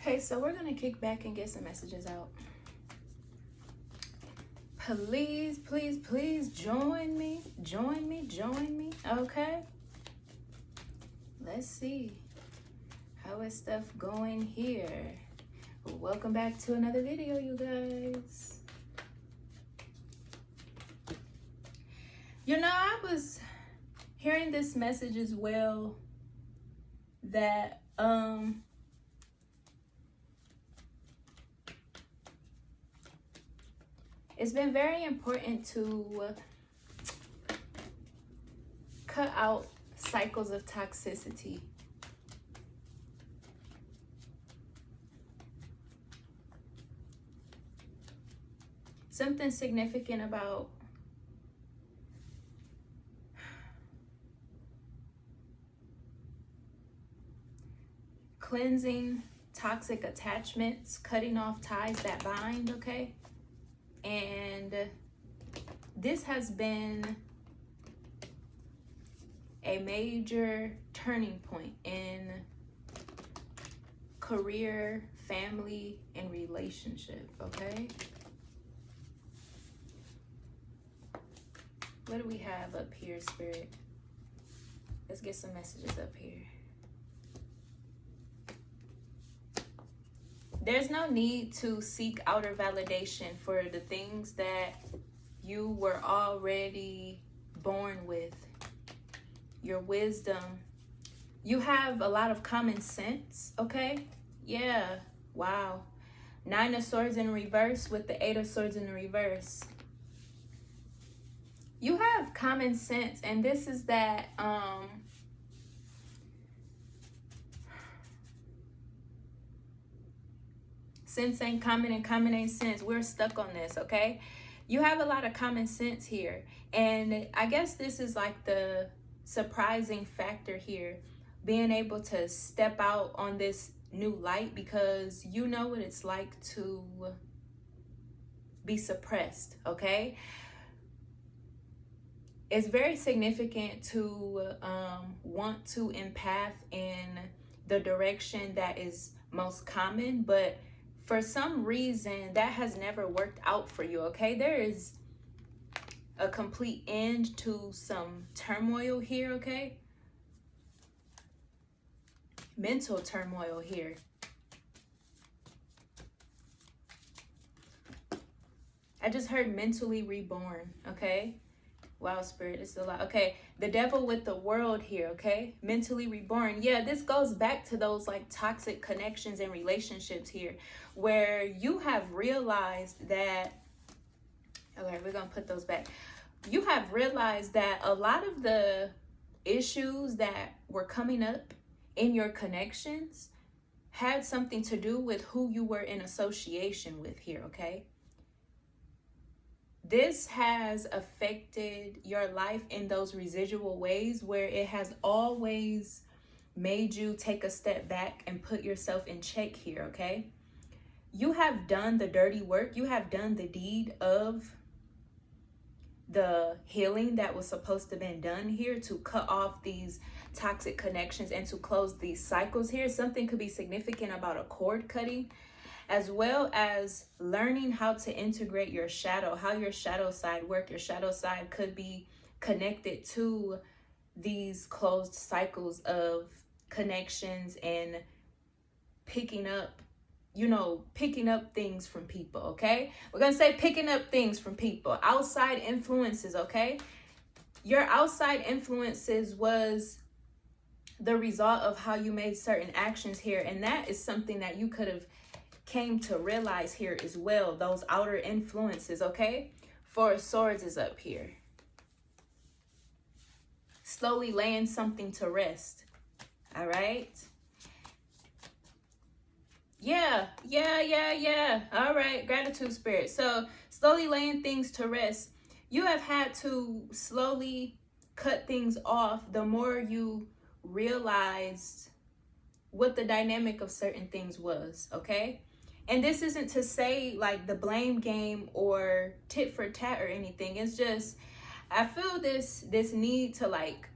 Hey, so we're gonna kick back and get some messages out. Please, please, please join me. Join me. Okay. Let's see. How is stuff going here? Welcome back to another video, you guys. You know, I was hearing this message as well that it's been very important to cut out cycles of toxicity. Something significant about cleansing toxic attachments, cutting off ties that bind, okay? And this has been a major turning point in career, family, and relationship, okay? What do we have up here, Spirit? Let's get some messages up here. There's no need to seek outer validation for the things that you were already born with. Your wisdom. You have a lot of common sense, okay? Yeah, wow. 9 of Swords in reverse with the 8 of Swords in reverse. You have common sense, and this is that sense ain't common and common ain't sense. We're stuck on this, okay? You have a lot of common sense here. And I guess this is like the surprising factor here, being able to step out on this new light, because you know what it's like to be suppressed, okay? It's very significant to want to empath in the direction that is most common, but for some reason that has never worked out for you, okay? There is a complete end to some turmoil here, okay? Mental turmoil here. I just heard mentally reborn, okay? Wow, Spirit, it's a lot. Okay, the devil with the world here, okay? Mentally reborn. Yeah, this goes back to those like toxic connections and relationships here, where you have realized that, okay, we're gonna put those back. You have realized that a lot of the issues that were coming up in your connections had something to do with who you were in association with here, okay? This has affected your life in those residual ways where it has always made you take a step back and put yourself in check here, okay? You have done the dirty work. You have done the deed of the healing that was supposed to have been done here to cut off these toxic connections and to close these cycles here. Something could be significant about a cord cutting, as well as learning how to integrate your shadow, how your shadow side work. Your shadow side could be connected to these closed cycles of connections and picking up, you know, picking up things from people, okay? We're gonna say picking up things from people, outside influences, okay? Your outside influences was the result of how you made certain actions here, and that is something that you could have came to realize here as well, those outer influences, okay? 4 of Swords is up here. Slowly laying something to rest, all right? Yeah. All right, gratitude, Spirit. So slowly laying things to rest. You have had to slowly cut things off the more you realized what the dynamic of certain things was, okay? And this isn't to say like the blame game or tit for tat or anything. It's just, I feel this need to like,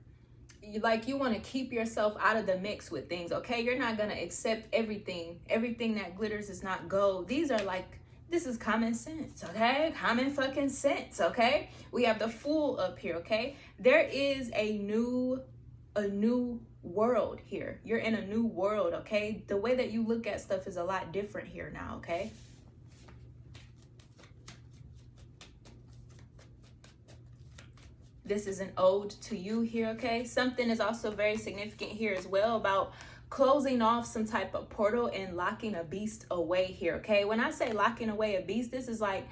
like you want to keep yourself out of the mix with things, okay? You're not going to accept everything. Everything that glitters is not gold. These are like, this is common sense, okay? Common fucking sense, okay? We have the Fool up here, okay? There is a new world here. You're in a new world, okay? The way that you look at stuff is a lot different here now, okay? This is an ode to you here, okay? Something is also very significant here as well about closing off some type of portal and locking a beast away here, okay? When I say locking away a beast, this is like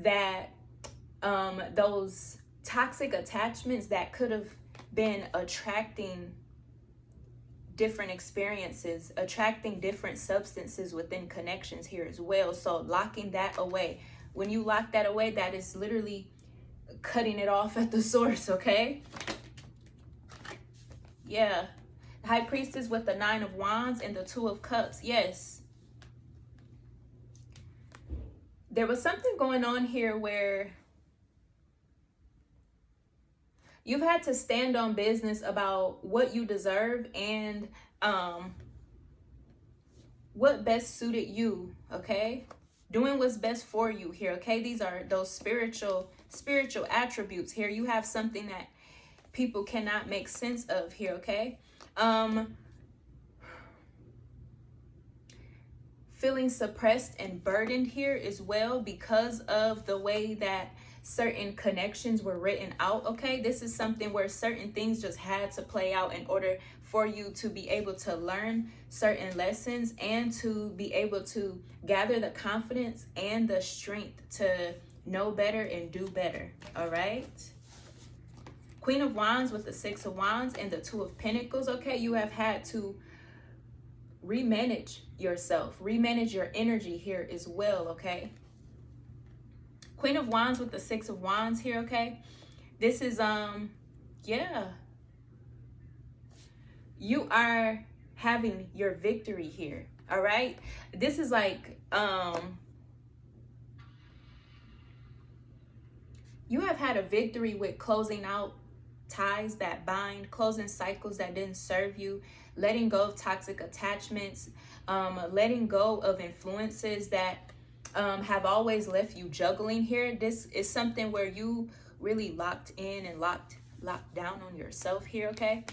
that, those toxic attachments that could have been attracting different experiences, attracting different substances within connections here as well. So locking that away. When you lock that away, that is literally cutting it off at the source, okay? Yeah. High Priestess with the 9 of Wands and the 2 of Cups. Yes. There was something going on here where you've had to stand on business about what you deserve and what best suited you, okay? Doing what's best for you here, okay? These are those spiritual attributes here. You have something that people cannot make sense of here, okay? Feeling suppressed and burdened here as well because of the way that certain connections were written out, okay? This is something where certain things just had to play out in order for you to be able to learn certain lessons and to be able to gather the confidence and the strength to know better and do better, all right? Queen of Wands with the 6 of Wands and the 2 of Pentacles, okay? You have had to remanage yourself, remanage your energy here as well, okay? Queen of Wands with the 6 of Wands here, okay? This is, yeah. You are having your victory here, all right? This is like, you have had a victory with closing out ties that bind, closing cycles that didn't serve you, letting go of toxic attachments, letting go of influences that have always left you juggling here. This is something where you really locked in and locked down on yourself here, okay?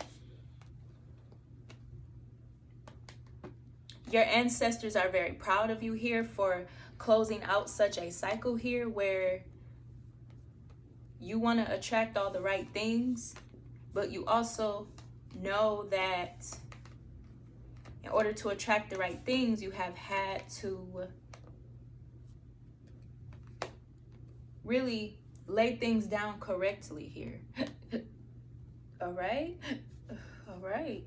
Your ancestors are very proud of you here for closing out such a cycle here where you want to attract all the right things, but you also know that in order to attract the right things, you have had to really lay things down correctly here. All right? All right.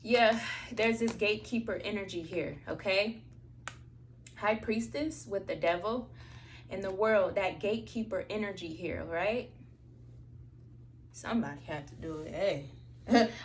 Yeah, there's this gatekeeper energy here, okay? High Priestess with the Devil in the World, that gatekeeper energy here, right? Somebody had to do it, hey.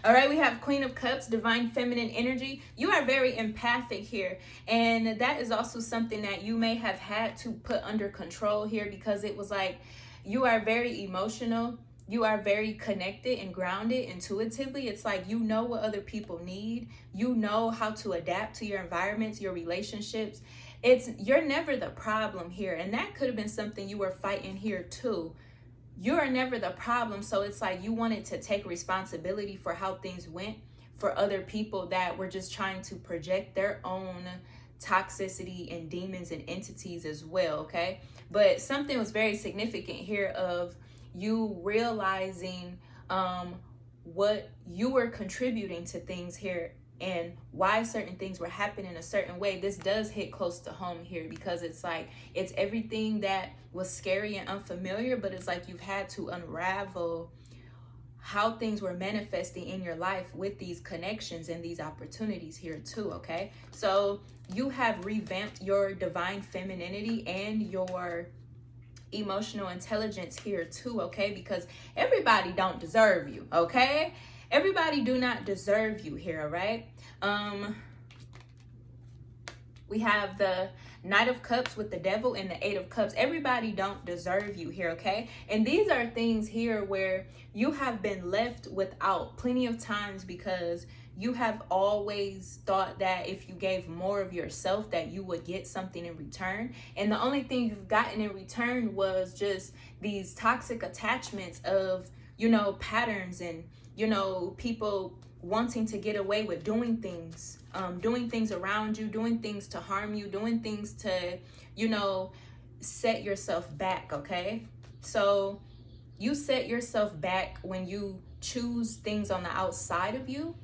All right, we have Queen of Cups, divine feminine energy. You are very empathic here, and that is also something that you may have had to put under control here because it was like you are very emotional. You are very connected and grounded intuitively. It's like you know what other people need. You know how to adapt to your environments, your relationships. You're never the problem here, and that could have been something you were fighting here too. You are never the problem, so it's like you wanted to take responsibility for how things went for other people that were just trying to project their own toxicity and demons and entities as well, okay? But something was very significant here of you realizing what you were contributing to things here and why certain things were happening a certain way. This does hit close to home here because it's like it's everything that was scary and unfamiliar, but it's like you've had to unravel how things were manifesting in your life with these connections and these opportunities here too, okay? So you have revamped your divine femininity and your emotional intelligence here too, okay? Because everybody don't deserve you, okay? Everybody do not deserve you here, all right? We have the Knight of Cups with the Devil and the Eight of Cups. Everybody don't deserve you here, okay? And these are things here where you have been left without plenty of times because you have always thought that if you gave more of yourself that you would get something in return. And the only thing you've gotten in return was just these toxic attachments of, you know, patterns and, you know, people wanting to get away with doing things around you, doing things to harm you, doing things to, you know, set yourself back, okay? So you set yourself back when you choose things on the outside of you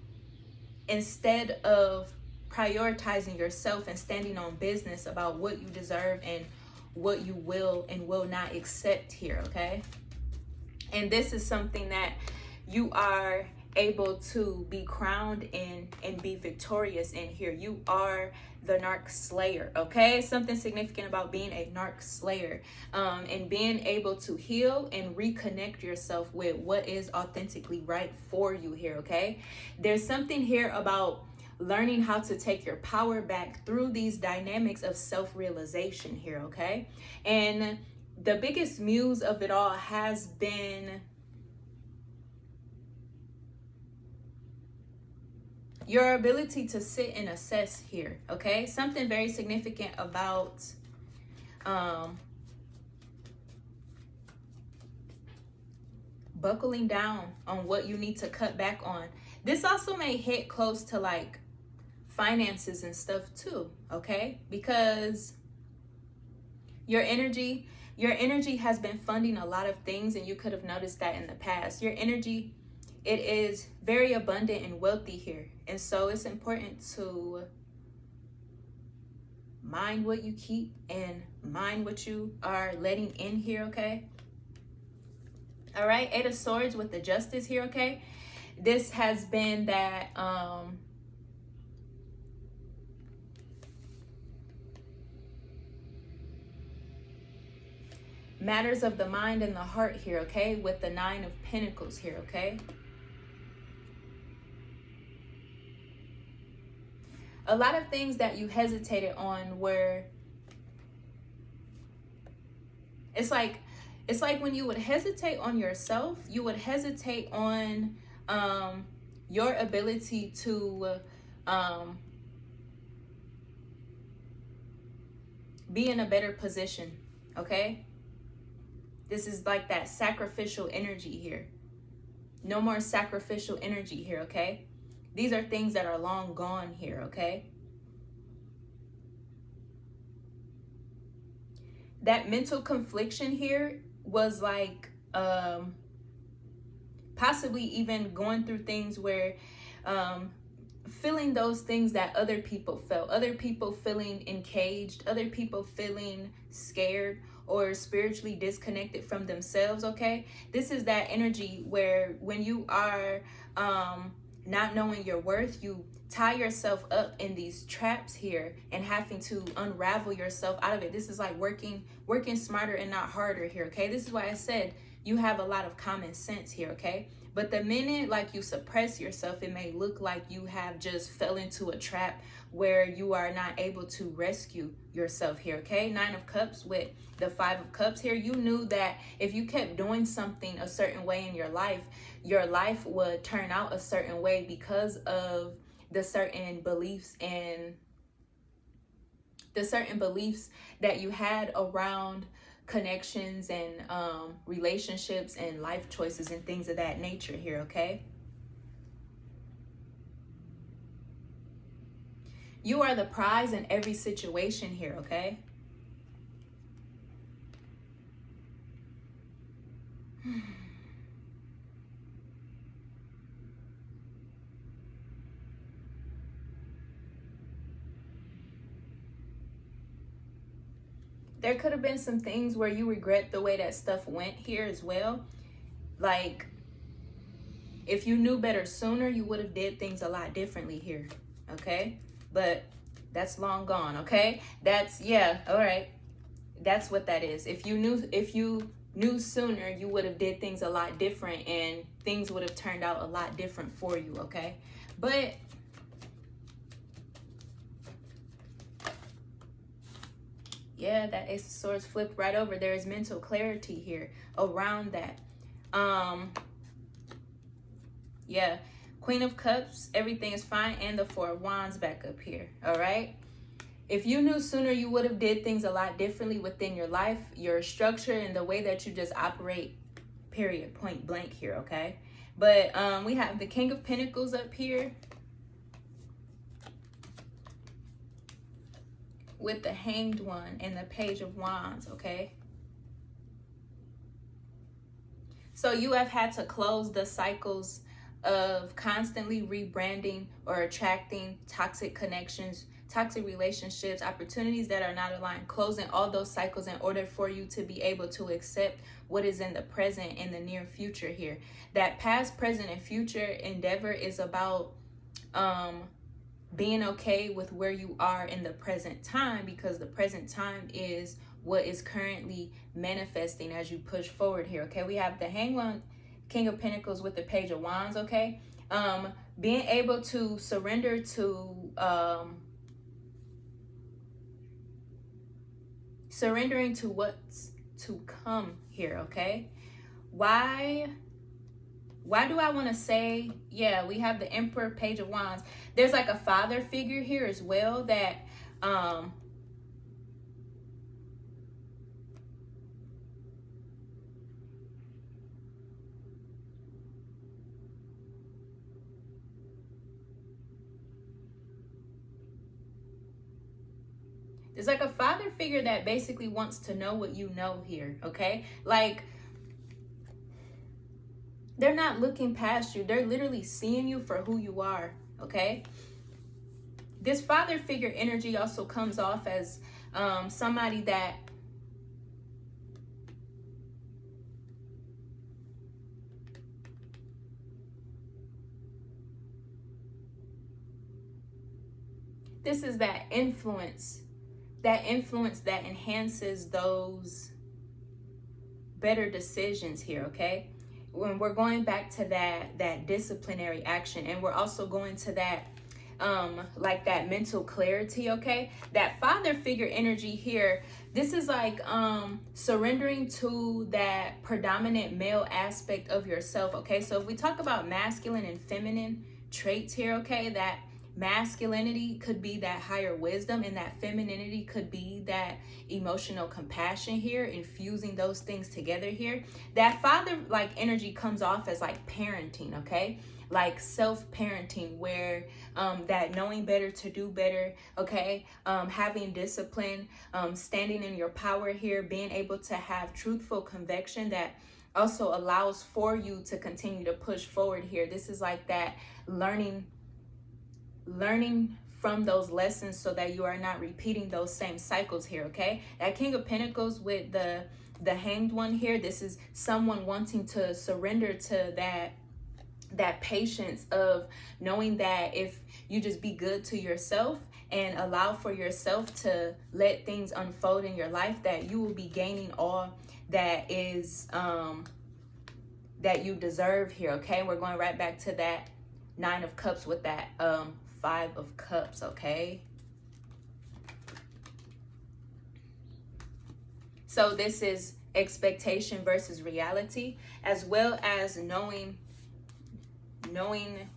instead of prioritizing yourself and standing on business about what you deserve and what you will and will not accept here, okay? And this is something that you are able to be crowned in and be victorious in here. You are the narc slayer, okay? Something significant about being a narc slayer, and being able to heal and reconnect yourself with what is authentically right for you here, okay? There's something here about learning how to take your power back through these dynamics of self-realization here, okay? And the biggest muse of it all has been your ability to sit and assess here, okay? Something very significant about buckling down on what you need to cut back on. This also may hit close to like finances and stuff too, okay? Because your energy has been funding a lot of things, and you could have noticed that in the past. Your energy, it is very abundant and wealthy here. And so it's important to mind what you keep and mind what you are letting in here, okay? All right, Eight of Swords with the Justice here, okay? This has been that matters of the mind and the heart here, okay? With the Nine of Pentacles here, okay? A lot of things that you hesitated on were, it's like when you would hesitate on yourself, you would hesitate on your ability to be in a better position, okay? This is like that sacrificial energy here. No more sacrificial energy here, okay? These are things that are long gone here, okay? That mental confliction here was like possibly even going through things where feeling those things that other people felt. Other people feeling encaged, other people feeling scared or spiritually disconnected from themselves, okay? This is that energy where when you are not knowing your worth, you tie yourself up in these traps here and having to unravel yourself out of it. This is like working smarter and not harder here, okay? This is why I said you have a lot of common sense here, okay? But the minute like you suppress yourself, it may look like you have just fell into a trap where you are not able to rescue yourself here, okay? Nine of Cups with the Five of Cups here. You knew that if you kept doing something a certain way in your life would turn out a certain way because of the certain beliefs and the certain beliefs that you had around connections and relationships and life choices and things of that nature here, okay? You are the prize in every situation here, okay? There could have been some things where you regret the way that stuff went here as well. Like, if you knew better sooner, you would have did things a lot differently here, okay? But that's long gone, okay? That's, yeah, all right. That's what that is. If you knew sooner, you would have did things a lot different and things would have turned out a lot different for you, okay? But Yeah, that Ace of Swords flipped right over. There is mental clarity here around that. Yeah, Queen of Cups, everything is fine, and the Four of Wands back up here. All right. If you knew sooner, you would have did things a lot differently within your life, your structure, and the way that you just operate, period, point blank here, okay? But we have the King of Pentacles up here with the Hanged One and the Page of Wands, okay? So you have had to close the cycles of constantly rebranding or attracting toxic connections, toxic relationships, opportunities that are not aligned, closing all those cycles in order for you to be able to accept what is in the present and the near future here. That past, present, and future endeavor is about being okay with where you are in the present time, because the present time is what is currently manifesting as you push forward here, okay? We have the Hanged One, King of Pentacles with the Page of Wands, okay? Being able to surrender to surrendering to what's to come here, okay? Why do I want to say, yeah, we have the Emperor, Page of Wands. There's like a father figure here as well that there's like a father figure that basically wants to know what you know here, okay? Like, they're not looking past you. They're literally seeing you for who you are, okay? This father figure energy also comes off as somebody that this is that influence that enhances those better decisions here, okay? When we're going back to that disciplinary action, and we're also going to that like that mental clarity, okay? That father figure energy here, this is like surrendering to that predominant male aspect of yourself, okay? So if we talk about masculine and feminine traits here, okay, that masculinity could be that higher wisdom, and that femininity could be that emotional compassion here, infusing those things together here. That father like energy comes off as like parenting, okay? Like self-parenting, where that knowing better to do better, okay? Having discipline, standing in your power here, being able to have truthful conviction that also allows for you to continue to push forward here. This is like that learning from those lessons so that you are not repeating those same cycles here, okay? That King of Pentacles with the Hanged One here, this is someone wanting to surrender to that patience of knowing that if you just be good to yourself and allow for yourself to let things unfold in your life, that you will be gaining all that is that you deserve here, okay? We're going right back to that Nine of Cups with that Five of Cups, okay? So this is expectation versus reality, as well as knowing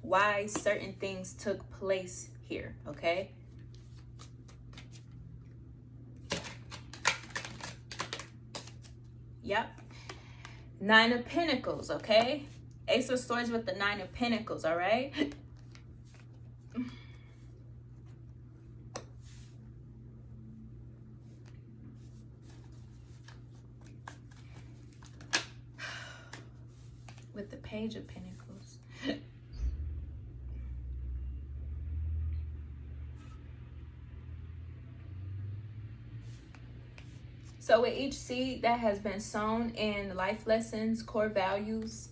why certain things took place here, okay? Yep. Nine of Pentacles, okay? Ace of Swords with the Nine of Pentacles, all right? With the Page of Pentacles. So with each seed that has been sown in life lessons, core values,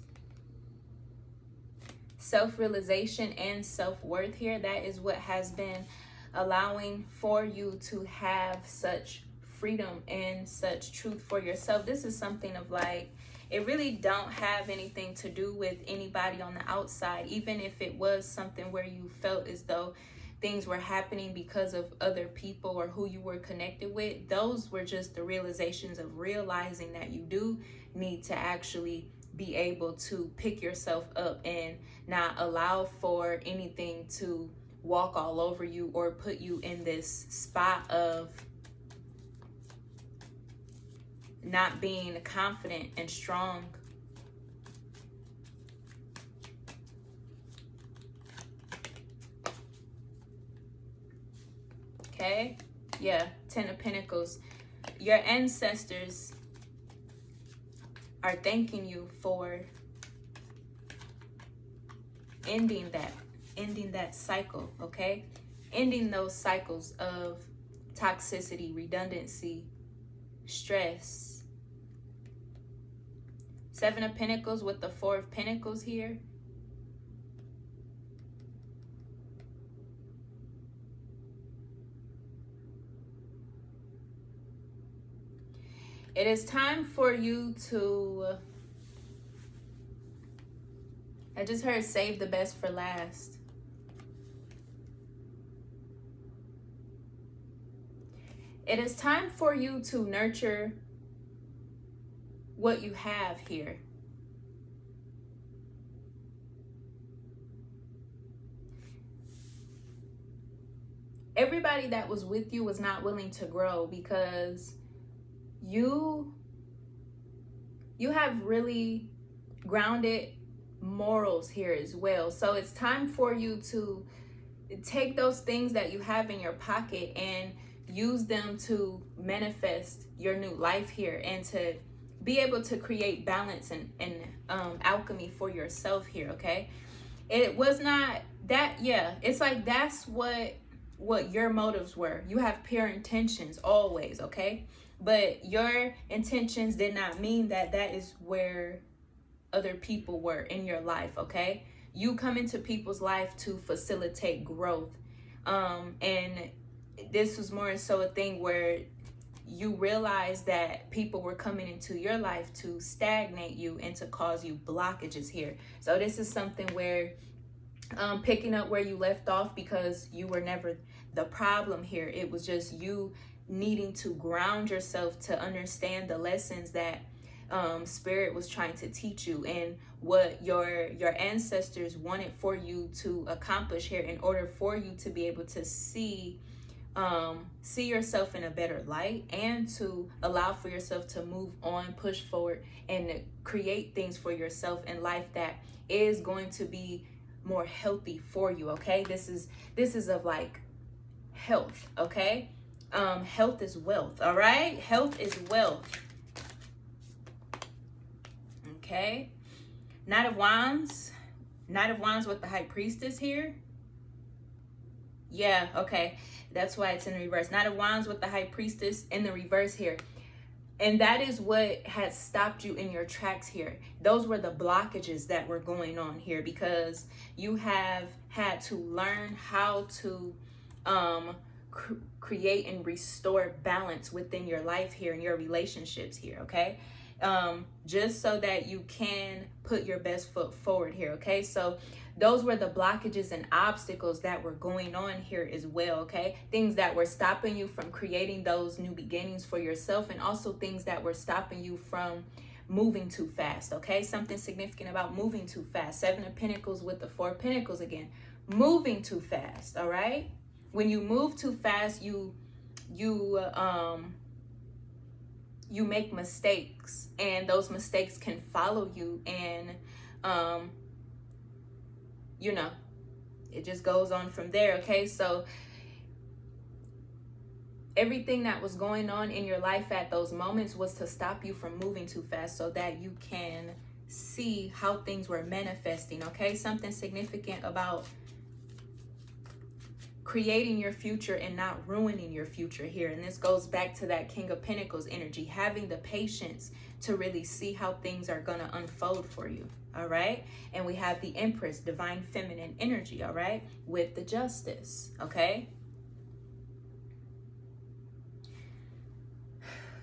self-realization, and self-worth here, that is what has been allowing for you to have such freedom and such truth for yourself. This is something of like, it really don't have anything to do with anybody on the outside, even if it was something where you felt as though things were happening because of other people or who you were connected with, those were just the realizations of realizing that you do need to actually be able to pick yourself up and not allow for anything to walk all over you or put you in this spot of not being confident and strong. Okay, yeah, Ten of Pentacles. Your ancestors are thanking you for ending that cycle, okay? Ending those cycles of toxicity, redundancy, stress. Seven of Pentacles with the Four of Pentacles here. It is time for you to, I just heard save the best for last. It is time for you to nurture what you have here. Everybody that was with you was not willing to grow because you have really grounded morals here as well. So it's time for you to take those things that you have in your pocket and use them to manifest your new life here and to be able to create balance and alchemy for yourself here, okay? It was not that, yeah, it's like that's what your motives were. You have pure intentions always, okay? But your intentions did not mean that that is where other people were in your life, okay? You come into people's life to facilitate growth. And this was more so a thing where you realize that people were coming into your life to stagnate you and to cause you blockages here. So this is something where picking up where you left off, because you were never the problem here. It was just you needing to ground yourself to understand the lessons that Spirit was trying to teach you and what your ancestors wanted for you to accomplish here in order for you to be able to see yourself in a better light and to allow for yourself to move on, push forward, and create things for yourself in life that is going to be more healthy for you, okay? This is of like health, okay? Health is wealth, all right? Health is wealth. Okay. Knight of Wands with the High Priestess here. Yeah, okay. That's why it's in reverse. Knight of Wands with the High Priestess in the reverse here. And that is what has stopped you in your tracks here. Those were the blockages that were going on here because you have had to learn how to create and restore balance within your life here and your relationships here, okay? Just so that you can put your best foot forward here, okay? So those were the blockages and obstacles that were going on here as well, okay? Things that were stopping you from creating those new beginnings for yourself, and also things that were stopping you from moving too fast, okay? Something significant about moving too fast. Seven of Pentacles with the Four of Pentacles again. Moving too fast, all right? When you move too fast, you make mistakes, and those mistakes can follow you, and you know, it just goes on from there, okay? So everything that was going on in your life at those moments was to stop you from moving too fast so that you can see how things were manifesting, okay? Something significant about creating your future and not ruining your future here. And this goes back to that King of Pentacles energy, having the patience to really see how things are going to unfold for you, all right? And we have the Empress, divine feminine energy, all right, with the Justice, okay?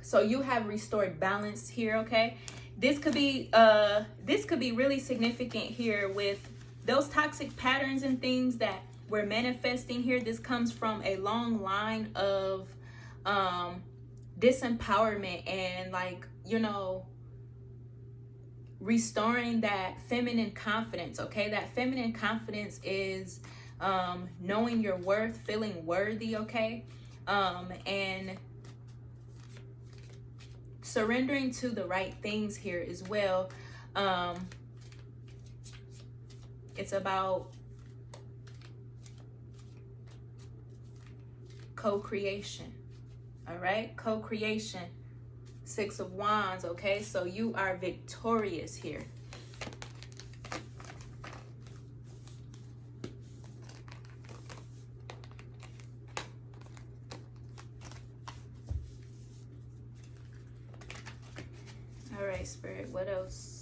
So you have restored balance here, okay? This could be really significant here with those toxic patterns and things that we're manifesting here, this comes from a long line of disempowerment and, like, you know, restoring that feminine confidence. Okay, that feminine confidence is knowing your worth, feeling worthy. Okay, and surrendering to the right things here as well. It's about co-creation. All right, co-creation. Six of Wands. Okay, so you are victorious here. All right, Spirit, what else?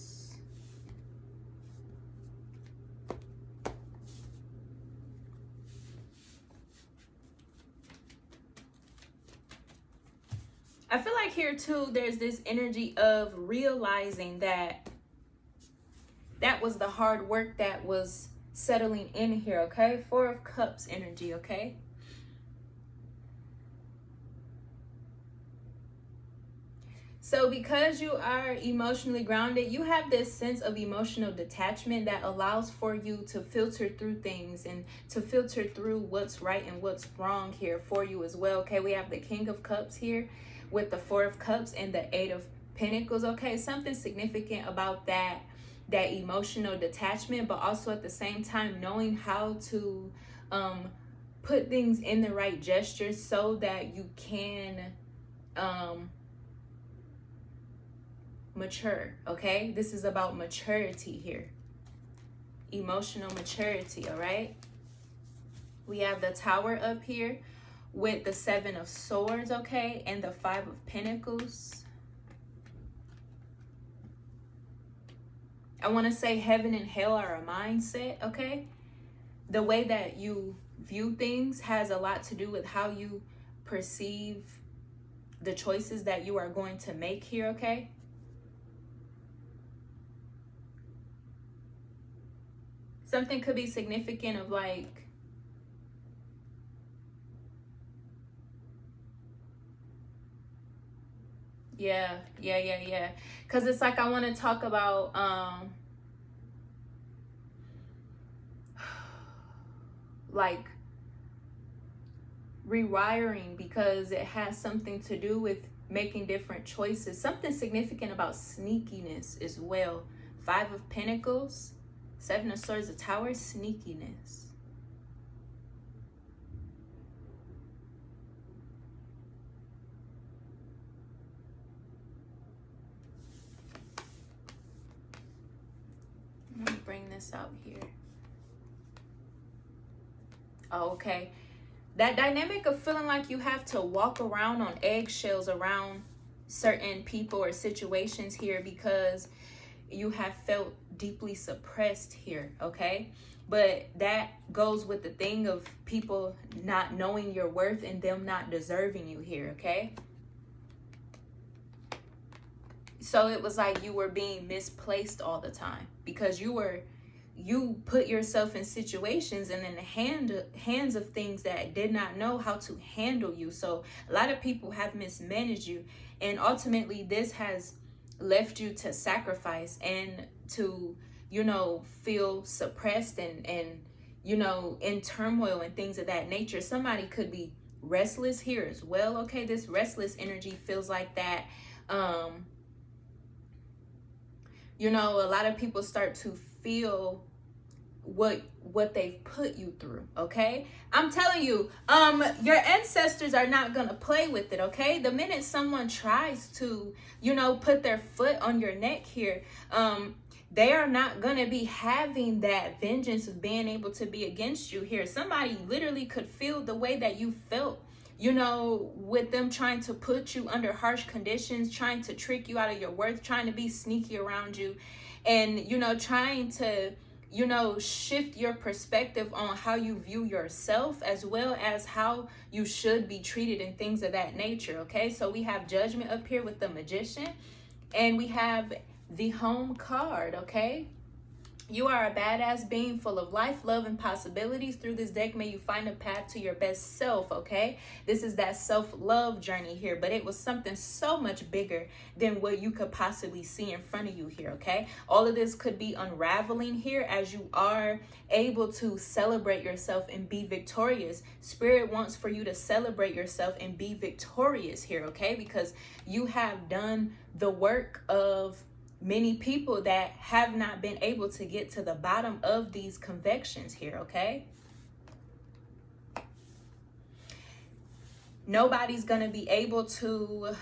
I feel like here too, there's this energy of realizing that that was the hard work that was settling in here, okay? Four of Cups energy, okay? So because you are emotionally grounded, you have this sense of emotional detachment that allows for you to filter through things and to filter through what's right and what's wrong here for you as well, okay? We have the King of Cups here with the Four of Cups and the Eight of Pentacles, okay? Something significant about that emotional detachment, but also at the same time knowing how to put things in the right gestures so that you can mature, okay? This is about maturity here. Emotional maturity, all right? We have the Tower up here with the Seven of Swords, okay? And the Five of Pentacles. I want to say heaven and hell are a mindset, okay? The way that you view things has a lot to do with how you perceive the choices that you are going to make here, okay? Something could be significant of like, yeah. Because it's like I want to talk about like rewiring, because it has something to do with making different choices. Something significant about sneakiness as well. Five of Pentacles, Seven of Swords, the Tower, sneakiness. Let me bring this out here. Oh, okay. That dynamic of feeling like you have to walk around on eggshells around certain people or situations here because you have felt deeply suppressed here, okay? But that goes with the thing of people not knowing your worth and them not deserving you here, okay? So it was like you were being misplaced all the time because you put yourself in situations and in the hands of things that did not know how to handle you. So a lot of people have mismanaged you, and ultimately this has left you to sacrifice and to, you know, feel suppressed and you know, in turmoil and things of that nature. Somebody could be restless here as well, okay? This restless energy feels like that. You know, a lot of people start to feel what they've put you through, okay? I'm telling you, your ancestors are not gonna play with it, okay? The minute someone tries to, you know, put their foot on your neck here, they are not gonna be having that vengeance of being able to be against you here. Somebody literally could feel the way that you felt, you know, with them trying to put you under harsh conditions, trying to trick you out of your worth, trying to be sneaky around you, and, you know, trying to, you know, shift your perspective on how you view yourself as well as how you should be treated and things of that nature, okay? So we have Judgment up here with the Magician, and we have the Home card, okay? You are a badass being full of life, love, and possibilities. Through this deck, may you find a path to your best self, okay? This is that self-love journey here, but it was something so much bigger than what you could possibly see in front of you here, okay? All of this could be unraveling here as you are able to celebrate yourself and be victorious. Spirit wants for you to celebrate yourself and be victorious here, okay? Because you have done the work of many people that have not been able to get to the bottom of these convictions here, okay? Nobody's going to be able to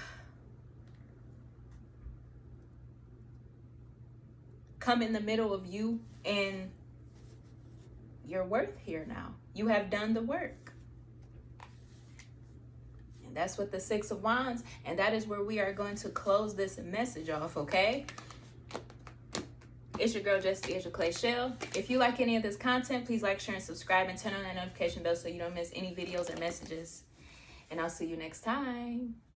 come in the middle of you and your worth here now. You have done the work. And that's what the Six of Wands, and that is where we are going to close this message off, okay? It's your girl, j.clayshell. If you like any of this content, please like, share, and subscribe, and turn on that notification bell so you don't miss any videos or messages. And I'll see you next time.